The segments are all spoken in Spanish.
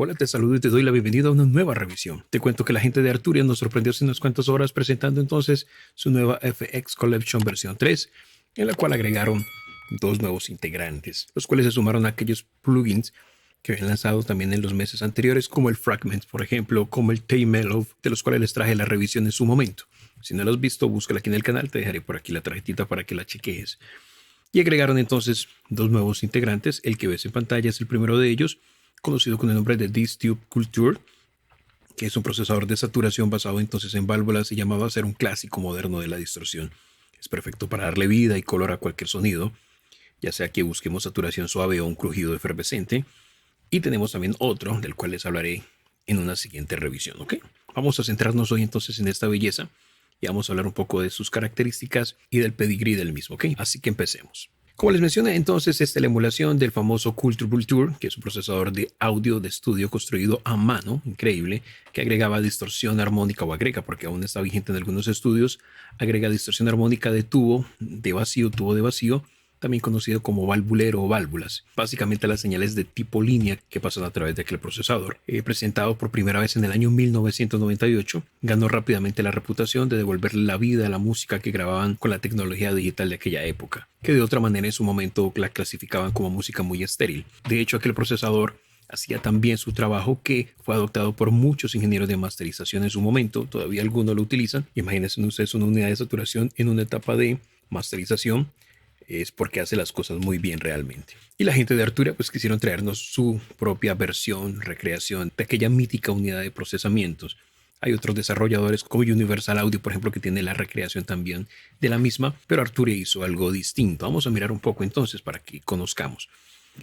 Hola, te saludo y te doy la bienvenida a una nueva revisión. Te cuento que la gente de Arturia nos sorprendió hace unas cuantas horas presentando entonces su nueva FX Collection versión 3, en la cual agregaron dos nuevos integrantes, los cuales se sumaron a aquellos plugins que habían lanzado también en los meses anteriores, como el Fragment, por ejemplo, como el T-Mellow, de los cuales les traje la revisión en su momento. Si no lo has visto, búscala aquí en el canal, te dejaré por aquí la tarjetita para que la chequees. Y agregaron entonces dos nuevos integrantes. El que ves en pantalla es el primero de ellos, conocido con el nombre de Distube Culture, que es un procesador de saturación basado entonces en válvulas y llamado a ser un clásico moderno de la distorsión. Es perfecto para darle vida y color a cualquier sonido, ya sea que busquemos saturación suave o un crujido efervescente. Y tenemos también otro, del cual les hablaré en una siguiente revisión, ¿ok? Vamos a centrarnos hoy entonces en esta belleza y vamos a hablar un poco de sus características y del pedigrí del mismo, ¿ok? Así que empecemos. Como les mencioné, entonces, esta es la emulación del famoso Culture Vulture, que es un procesador de audio de estudio construido a mano, increíble, que agregaba distorsión armónica, o agrega, porque aún está vigente en algunos estudios, agrega distorsión armónica de tubo de vacío, también conocido como valvulero o válvulas, básicamente las señales de tipo línea que pasan a través de aquel procesador. Presentado por primera vez en el año 1998, ganó rápidamente la reputación de devolverle la vida a la música que grababan con la tecnología digital de aquella época, que de otra manera en su momento la clasificaban como música muy estéril. De hecho, aquel procesador hacía tan bien su trabajo que fue adoptado por muchos ingenieros de masterización en su momento. Todavía algunos lo utilizan. Imagínense ustedes una unidad de saturación en una etapa de masterización. Es porque hace las cosas muy bien realmente. Y la gente de Arturia pues quisieron traernos su propia versión, recreación de aquella mítica unidad de procesamientos. Hay otros desarrolladores como Universal Audio, por ejemplo, que tiene la recreación también de la misma, pero Arturia hizo algo distinto. Vamos a mirar un poco entonces para que conozcamos.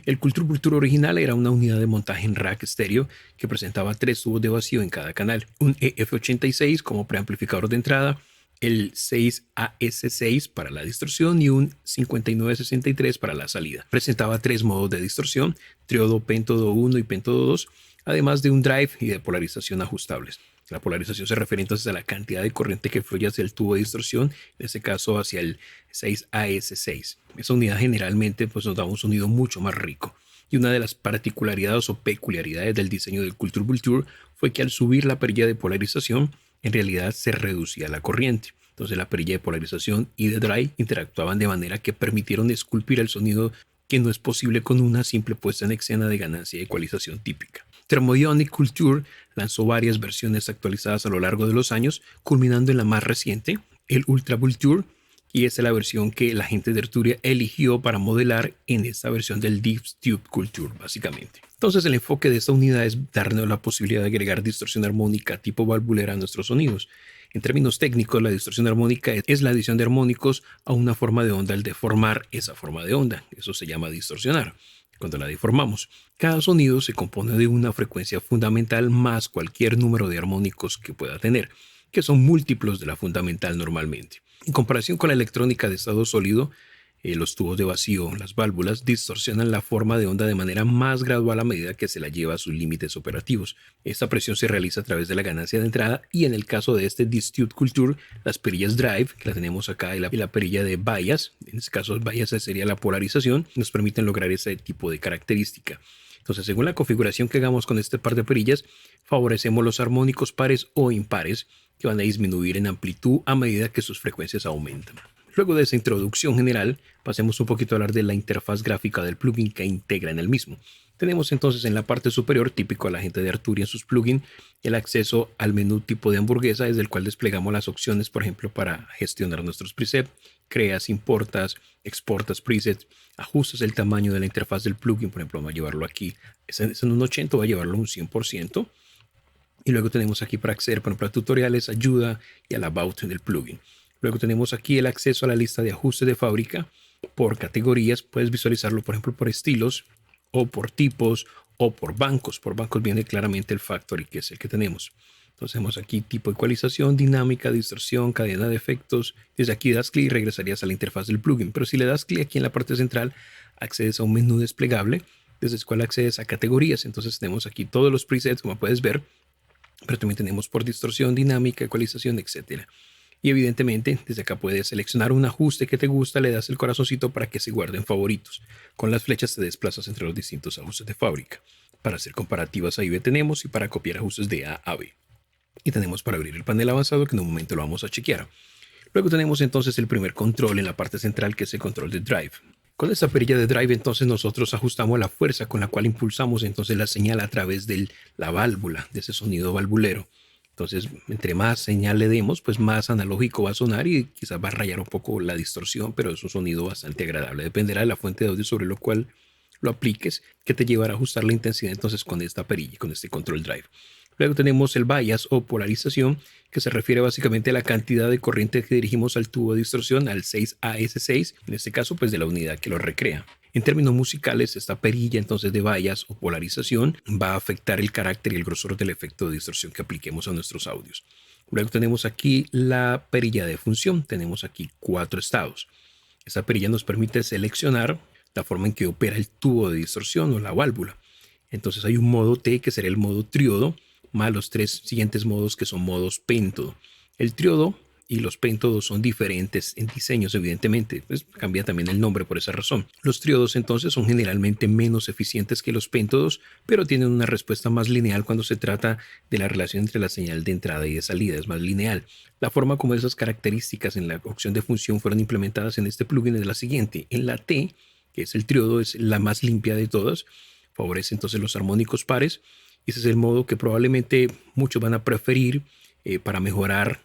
El Culture Vulture original era una unidad de montaje en rack estéreo que presentaba 3 tubos de vacío en cada canal, un EF86 como preamplificador de entrada, el 6AS6 para la distorsión y un 5963 para la salida. Presentaba 3 modos de distorsión, triodo, péntodo 1 y péntodo 2, además de un drive y de polarización ajustables. La polarización se refiere entonces a la cantidad de corriente que fluye hacia el tubo de distorsión, en este caso hacia el 6AS6. Esa unidad generalmente pues, nos da un sonido mucho más rico. Y una de las particularidades o peculiaridades del diseño del Culture Vulture fue que al subir la perilla de polarización, en realidad se reducía la corriente. Entonces la perilla de polarización y de drive interactuaban de manera que permitieron esculpir el sonido que no es posible con una simple puesta en escena de ganancia y ecualización típica. Thermodynamic Culture lanzó varias versiones actualizadas a lo largo de los años, culminando en la más reciente, el Ultra Vulture, y esta es la versión que la gente de Arturia eligió para modelar en esta versión del Distube Culture, básicamente. Entonces el enfoque de esta unidad es darnos la posibilidad de agregar distorsión armónica tipo valvulera a nuestros sonidos. En términos técnicos, la distorsión armónica es la adición de armónicos a una forma de onda al deformar esa forma de onda. Eso se llama distorsionar. Cuando la deformamos, cada sonido se compone de una frecuencia fundamental más cualquier número de armónicos que pueda tener, que son múltiplos de la fundamental normalmente. En comparación con la electrónica de estado sólido, los tubos de vacío, las válvulas, distorsionan la forma de onda de manera más gradual a medida que se la lleva a sus límites operativos. Esta presión se realiza a través de la ganancia de entrada y en el caso de este Distube Culture, las perillas drive, que la tenemos acá, y la perilla de bias, en este caso bias sería la polarización, nos permiten lograr ese tipo de característica. Entonces, según la configuración que hagamos con este par de perillas, favorecemos los armónicos pares o impares que van a disminuir en amplitud a medida que sus frecuencias aumentan. Luego de esa introducción general, pasemos un poquito a hablar de la interfaz gráfica del plugin que integra en el mismo. Tenemos entonces en la parte superior, típico a la gente de Arturia en sus plugins, el acceso al menú tipo de hamburguesa, desde el cual desplegamos las opciones, por ejemplo, para gestionar nuestros presets, creas, importas, exportas presets, ajustas el tamaño de la interfaz del plugin, por ejemplo, vamos a llevarlo aquí, es en un 80, voy a llevarlo a un 100%. Y luego tenemos aquí para acceder, por ejemplo, a tutoriales, ayuda y al about del plugin. Luego tenemos aquí el acceso a la lista de ajustes de fábrica por categorías. Puedes visualizarlo, por ejemplo, por estilos o por tipos o por bancos. Por bancos viene claramente el factory, que es el que tenemos. Entonces tenemos aquí tipo ecualización, dinámica, distorsión, cadena de efectos. Desde aquí das clic y regresarías a la interfaz del plugin. Pero si le das clic aquí en la parte central, accedes a un menú desplegable, desde el cual accedes a categorías. Entonces tenemos aquí todos los presets, como puedes ver, pero también tenemos por distorsión, dinámica, ecualización, etcétera. Y evidentemente desde acá puedes seleccionar un ajuste que te gusta, le das el corazoncito para que se guarde en favoritos. Con las flechas te desplazas entre los distintos ajustes de fábrica. Para hacer comparativas A y B tenemos, y para copiar ajustes de A a B. Y tenemos para abrir el panel avanzado, que en un momento lo vamos a chequear. Luego tenemos entonces el primer control en la parte central, que es el control de drive. Con esta perilla de drive entonces nosotros ajustamos la fuerza con la cual impulsamos entonces la señal a través de la válvula, de ese sonido valvulero. Entonces, entre más señal le demos, pues más analógico va a sonar y quizás va a rayar un poco la distorsión, pero es un sonido bastante agradable. Dependerá de la fuente de audio sobre lo cual lo apliques, que te llevará a ajustar la intensidad entonces con esta perilla, con este control drive. Luego tenemos el bias o polarización, que se refiere básicamente a la cantidad de corriente que dirigimos al tubo de distorsión, al 6AS6, en este caso pues de la unidad que lo recrea. En términos musicales, esta perilla entonces de bias o polarización va a afectar el carácter y el grosor del efecto de distorsión que apliquemos a nuestros audios. Luego tenemos aquí la perilla de función. Tenemos aquí 4 estados. Esta perilla nos permite seleccionar la forma en que opera el tubo de distorsión o la válvula. Entonces hay un modo T, que será el modo triodo, más los 3 siguientes modos, que son modos péntodo. El triodo y los péntodos son diferentes en diseños, evidentemente, pues cambia también el nombre por esa razón. Los triodos entonces son generalmente menos eficientes que los péntodos, pero tienen una respuesta más lineal cuando se trata de la relación entre la señal de entrada y de salida, es más lineal. La forma como esas características en la opción de función fueron implementadas en este plugin es la siguiente. En la T, que es el triodo, es la más limpia de todas, favorece entonces los armónicos pares. Ese es el modo que probablemente muchos van a preferir para mejorar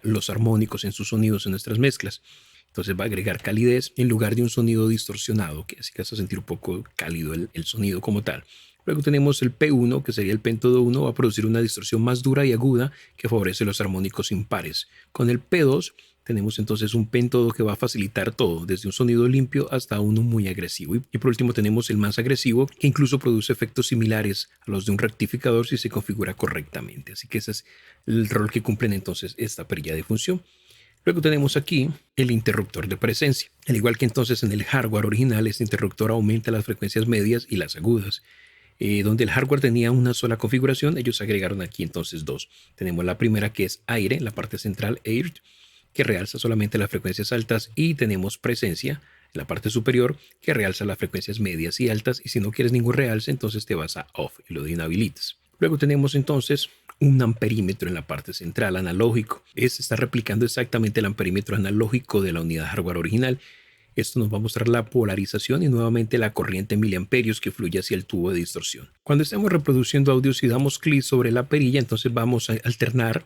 los armónicos en sus sonidos en nuestras mezclas. Entonces va a agregar calidez en lugar de un sonido distorsionado, que así que vas a sentir un poco cálido el sonido como tal. Luego tenemos el P1, que sería el péntodo 1, va a producir una distorsión más dura y aguda que favorece los armónicos impares. Con el P2 tenemos entonces un péntodo que va a facilitar todo, desde un sonido limpio hasta uno muy agresivo. Y por último tenemos el más agresivo, que incluso produce efectos similares a los de un rectificador si se configura correctamente. Así que ese es el rol que cumplen entonces esta perilla de función. Luego tenemos aquí el interruptor de presencia. Al igual que entonces en el hardware original, este interruptor aumenta las frecuencias medias y las agudas. Donde el hardware tenía una sola configuración, ellos agregaron aquí entonces 2. Tenemos la primera, que es aire, la parte central, air, que realza solamente las frecuencias altas, y tenemos presencia en la parte superior, que realza las frecuencias medias y altas, y si no quieres ningún realce entonces te vas a off y lo inhabilitas. Luego tenemos entonces un amperímetro en la parte central analógico. Este está replicando exactamente el amperímetro analógico de la unidad hardware original. Esto nos va a mostrar la polarización y nuevamente la corriente en miliamperios que fluye hacia el tubo de distorsión. Cuando estamos reproduciendo audios y damos clic sobre la perilla, entonces vamos a alternar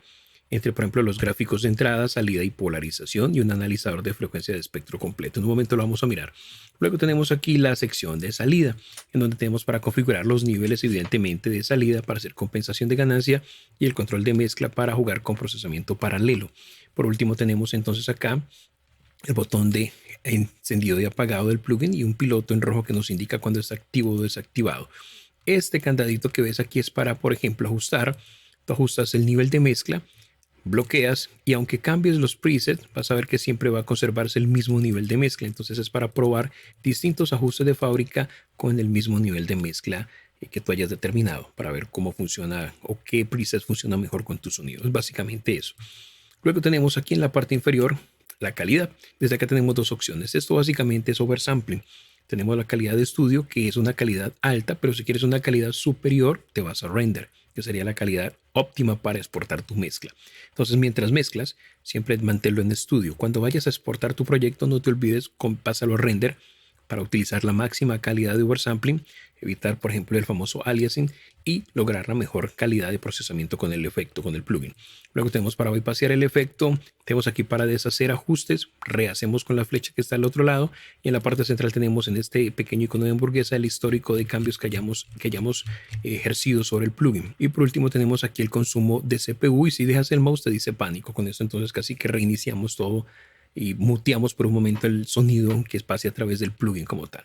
entre, por ejemplo, los gráficos de entrada, salida y polarización, y un analizador de frecuencia de espectro completo. En un momento lo vamos a mirar. Luego tenemos aquí la sección de salida, en donde tenemos para configurar los niveles, evidentemente, de salida para hacer compensación de ganancia, y el control de mezcla para jugar con procesamiento paralelo. Por último tenemos entonces acá el botón de encendido y apagado del plugin y un piloto en rojo que nos indica cuando está activo o desactivado. Este candadito que ves aquí es para, por ejemplo, ajustar. Tú ajustas el nivel de mezcla, bloqueas, y aunque cambies los presets, vas a ver que siempre va a conservarse el mismo nivel de mezcla. Entonces es para probar distintos ajustes de fábrica con el mismo nivel de mezcla que tú hayas determinado, para ver cómo funciona o qué preset funciona mejor con tu sonido. Es básicamente eso. Luego tenemos aquí en la parte inferior la calidad. Desde acá tenemos 2 opciones. Esto básicamente es oversampling. Tenemos la calidad de estudio, que es una calidad alta, pero si quieres una calidad superior, te vas a render, que sería la calidad óptima para exportar tu mezcla. Entonces, mientras mezclas, siempre manténlo en estudio. Cuando vayas a exportar tu proyecto, no te olvides, pásalo a render para utilizar la máxima calidad de oversampling, evitar, por ejemplo, el famoso aliasing y lograr la mejor calidad de procesamiento con el efecto, con el plugin. Luego tenemos para bypassear el efecto, tenemos aquí para deshacer ajustes, rehacemos con la flecha que está al otro lado, y en la parte central tenemos en este pequeño icono de hamburguesa el histórico de cambios que hayamos ejercido sobre el plugin. Y por último tenemos aquí el consumo de CPU, y si dejas el mouse te dice pánico. Con esto entonces casi que reiniciamos todo y muteamos por un momento el sonido que pase a través del plugin como tal.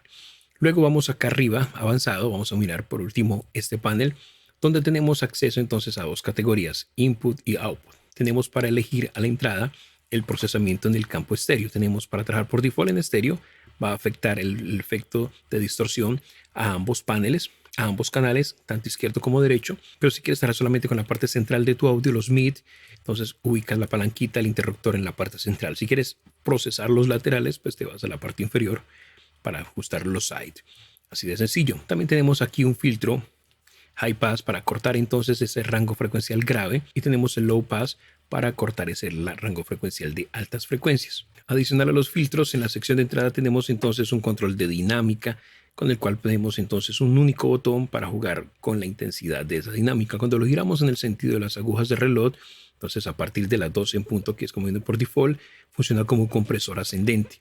Luego vamos acá arriba, avanzado, vamos a mirar por último este panel, donde tenemos acceso entonces a 2 categorías, input y output. Tenemos para elegir a la entrada el procesamiento en el campo estéreo. Tenemos para trabajar por default en estéreo, va a afectar el efecto de distorsión a ambos paneles, a ambos canales, tanto izquierdo como derecho. Pero si quieres trabajar solamente con la parte central de tu audio, los mid, entonces ubicas la palanquita, el interruptor en la parte central. Si quieres procesar los laterales, pues te vas a la parte inferior para ajustar los side. Así de sencillo. También tenemos aquí un filtro high pass para cortar entonces ese rango frecuencial grave y tenemos el low pass para cortar ese rango frecuencial de altas frecuencias. Adicional a los filtros, en la sección de entrada tenemos entonces un control de dinámica con el cual tenemos entonces un único botón para jugar con la intensidad de esa dinámica. Cuando lo giramos en el sentido de las agujas de reloj, entonces a partir de las 12 en punto, que es como viene por default, funciona como un compresor ascendente.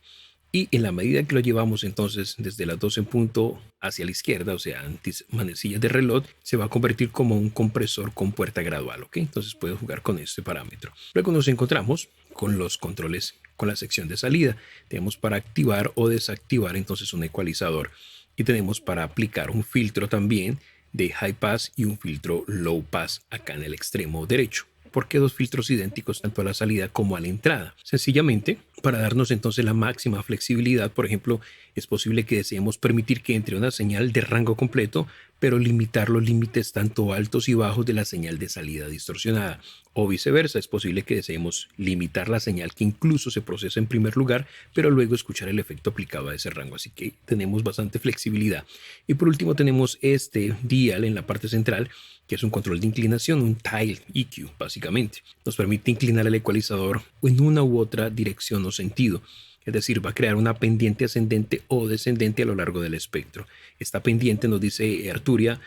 Y en la medida que lo llevamos entonces desde las 12 en punto hacia la izquierda, o sea, manecillas de reloj, se va a convertir como un compresor con puerta gradual, ¿ok? Entonces puedes jugar con este parámetro. Luego nos encontramos con los controles, con la sección de salida. Tenemos para activar o desactivar entonces un ecualizador y tenemos para aplicar un filtro también de high pass y un filtro low pass acá en el extremo derecho. ¿Por qué dos filtros idénticos tanto a la salida como a la entrada? Sencillamente, para darnos entonces la máxima flexibilidad, por ejemplo, es posible que deseemos permitir que entre una señal de rango completo, pero limitar los límites tanto altos y bajos de la señal de salida distorsionada. O viceversa, es posible que deseemos limitar la señal que incluso se procesa en primer lugar, pero luego escuchar el efecto aplicado a ese rango. Así que tenemos bastante flexibilidad. Y por último tenemos este dial en la parte central, que es un control de inclinación, un tile EQ básicamente. Nos permite inclinar el ecualizador en una u otra dirección o sentido. Es decir, va a crear una pendiente ascendente o descendente a lo largo del espectro. Esta pendiente, nos dice Arturia,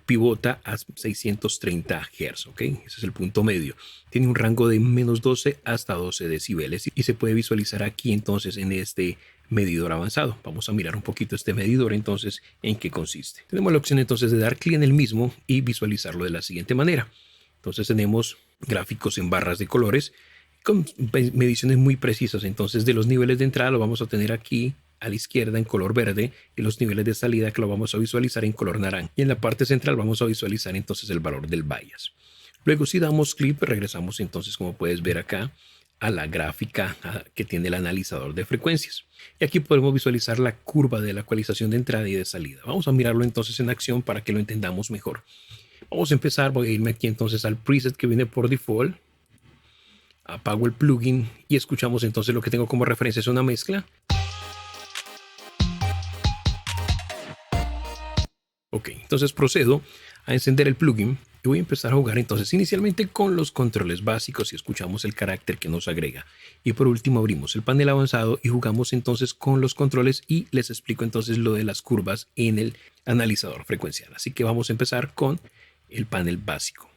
pivota a 630 Hz, ¿ok? Ese es el punto medio. Tiene un rango de menos 12 hasta 12 decibeles y se puede visualizar aquí entonces en este medidor avanzado. Vamos a mirar un poquito este medidor entonces en qué consiste. Tenemos la opción entonces de dar clic en el mismo y visualizarlo de la siguiente manera. Entonces tenemos gráficos en barras de colores con mediciones muy precisas. Entonces de los niveles de entrada lo vamos a tener aquí a la izquierda en color verde y los niveles de salida que lo vamos a visualizar en color naranja. Y en la parte central vamos a visualizar entonces el valor del bias. Luego si damos clic regresamos entonces, como puedes ver acá, a la gráfica que tiene el analizador de frecuencias. Y aquí podemos visualizar la curva de la ecualización de entrada y de salida. Vamos a mirarlo entonces en acción para que lo entendamos mejor. Vamos a empezar, voy a irme aquí entonces al preset que viene por default. Apago el plugin y escuchamos entonces lo que tengo como referencia es una mezcla. Ok, entonces procedo a encender el plugin y voy a empezar a jugar entonces inicialmente con los controles básicos y escuchamos el carácter que nos agrega. Y por último abrimos el panel avanzado y jugamos entonces con los controles y les explico entonces lo de las curvas en el analizador frecuencial. Así que vamos a empezar con el panel básico.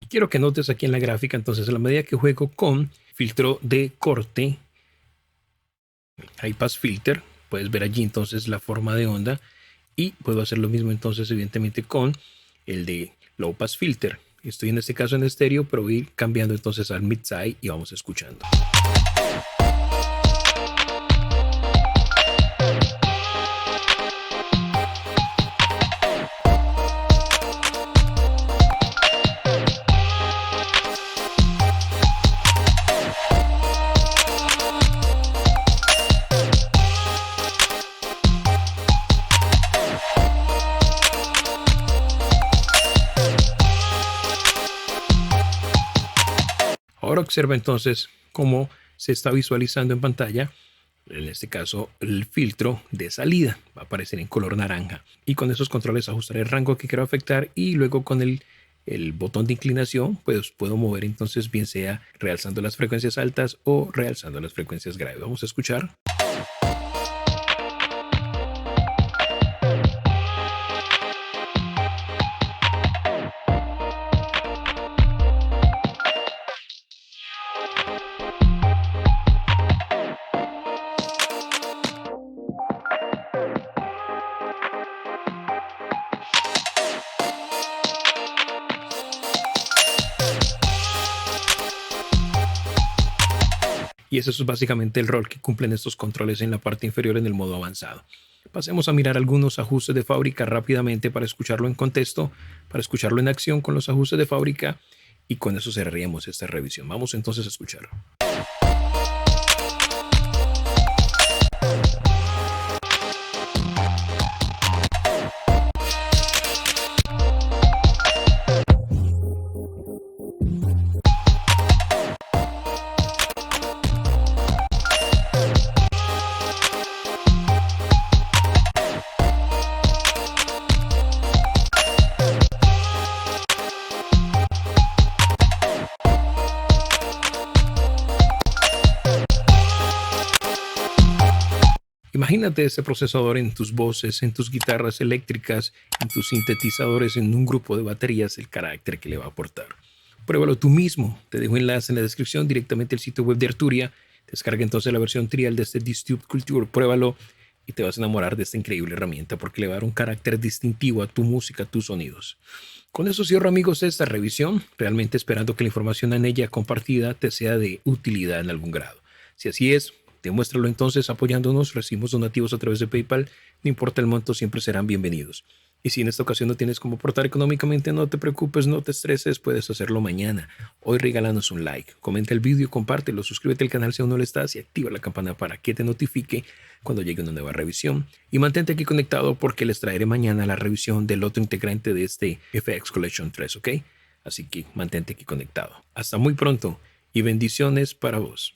Quiero que notes aquí en la gráfica, entonces a la medida que juego con filtro de corte, high pass filter, puedes ver allí entonces la forma de onda y puedo hacer lo mismo entonces evidentemente con el de low pass filter. Estoy en este caso en estéreo, pero voy a ir cambiando entonces al mid-side y vamos escuchando. Ahora observa entonces cómo se está visualizando en pantalla, en este caso el filtro de salida va a aparecer en color naranja, y con esos controles ajustaré el rango que quiero afectar, y luego con el botón de inclinación pues puedo mover entonces bien sea realzando las frecuencias altas o realzando las frecuencias graves. Vamos a escuchar. Y ese es básicamente el rol que cumplen estos controles en la parte inferior en el modo avanzado. Pasemos a mirar algunos ajustes de fábrica rápidamente para escucharlo en contexto, para escucharlo en acción con los ajustes de fábrica, y con eso cerraríamos esta revisión. Vamos entonces a escuchar. Imagínate ese procesador en tus voces, en tus guitarras eléctricas, en tus sintetizadores, en un grupo de baterías, el carácter que le va a aportar. Pruébalo tú mismo. Te dejo enlace en la descripción directamente al sitio web de Arturia. Descarga entonces la versión trial de este Distube Culture. Pruébalo y te vas a enamorar de esta increíble herramienta porque le va a dar un carácter distintivo a tu música, a tus sonidos. Con eso cierro, amigos, esta revisión, realmente esperando que la información en ella compartida te sea de utilidad en algún grado. Si así es, demuéstralo entonces apoyándonos. Recibimos donativos a través de PayPal. No importa el monto, siempre serán bienvenidos. Y si en esta ocasión no tienes cómo aportar económicamente, no te preocupes, no te estreses, puedes hacerlo mañana. Hoy regálanos un like, comenta el vídeo, compártelo, suscríbete al canal si aún no lo estás y activa la campana para que te notifique cuando llegue una nueva revisión. Y mantente aquí conectado porque les traeré mañana la revisión del otro integrante de este FX Collection 3, ¿ok? Así que mantente aquí conectado. Hasta muy pronto y bendiciones para vos.